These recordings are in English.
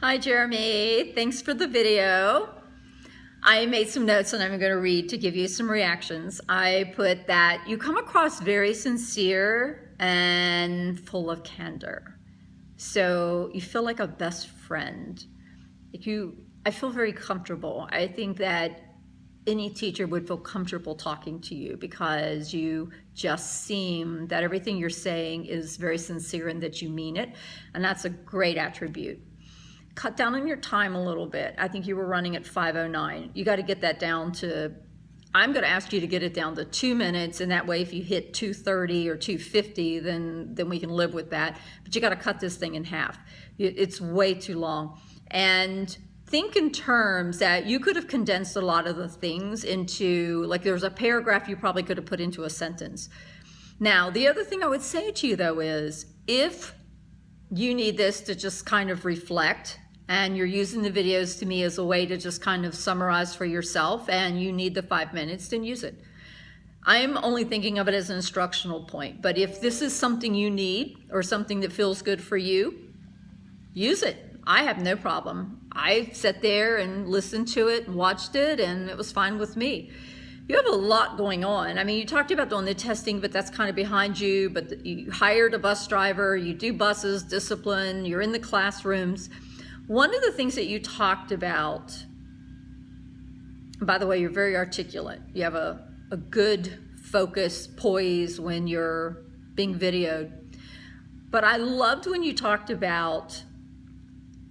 Hi, Jeremy. Thanks for the video. I made some notes and I'm going to read to give you some reactions. I put that you come across very sincere and full of candor. So you feel like a best friend. I feel very comfortable. I think that any teacher would feel comfortable talking to you because you just seem that everything you're saying is very sincere and that you mean it. And that's a great attribute. Cut down on your time a little bit. I think you were running at 5:09. You got to get that down to, I'm going to ask you to get it down to 2 minutes, and that way if you hit 2:30 or 2:50, then we can live with that. But you got to cut this thing in half. It's way too long. And think in terms that you could have condensed a lot of the things into, like there's a paragraph you probably could have put into a sentence. Now, the other thing I would say to you though is, if you need this to just kind of reflect, and you're using the videos to me as a way to just kind of summarize for yourself, and you need the 5 minutes, then use it. I'm only thinking of it as an instructional point, but if this is something you need or something that feels good for you, use it. I have no problem. I sat there and listened to it and watched it, and it was fine with me. You have a lot going on. I mean, you talked about doing the testing, but that's kind of behind you, but you hired a bus driver, you do buses, discipline, you're in the classrooms. One of the things that you talked about, by the way, you're very articulate. You have a good focus, poise when you're being videoed. But I loved when you talked about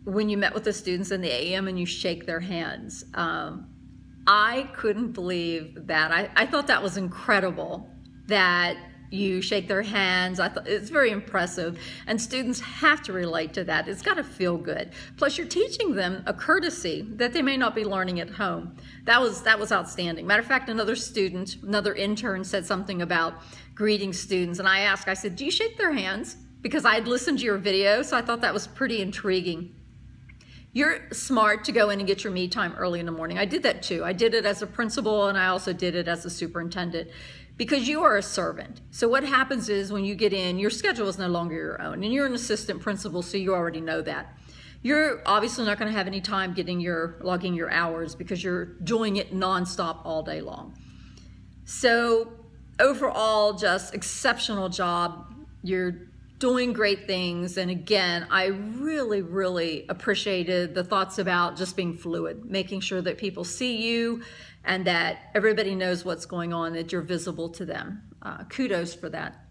when you met with the students in the AM and you shake their hands. I couldn't believe that. I thought that was incredible that you shake their hands. I thought it's very impressive, and students have to relate to that. It's got to feel good. Plus, you're teaching them a courtesy that they may not be learning at home. That was outstanding. Matter of fact, another intern said something about greeting students, and I said, do you shake their hands? Because I had listened to your video, so I thought that was pretty intriguing. You're smart to go in and get your me time early in the morning. I did that too. I did it as a principal, and I also did it as a superintendent, because you are a servant. So what happens is when you get in, your schedule is no longer your own, and you're an assistant principal, so you already know that. You're obviously not going to have any time logging your hours because you're doing it nonstop all day long. So overall, just exceptional job. You're doing great things. And again, I really, really appreciated the thoughts about just being fluid, making sure that people see you and that everybody knows what's going on, that you're visible to them. Kudos for that.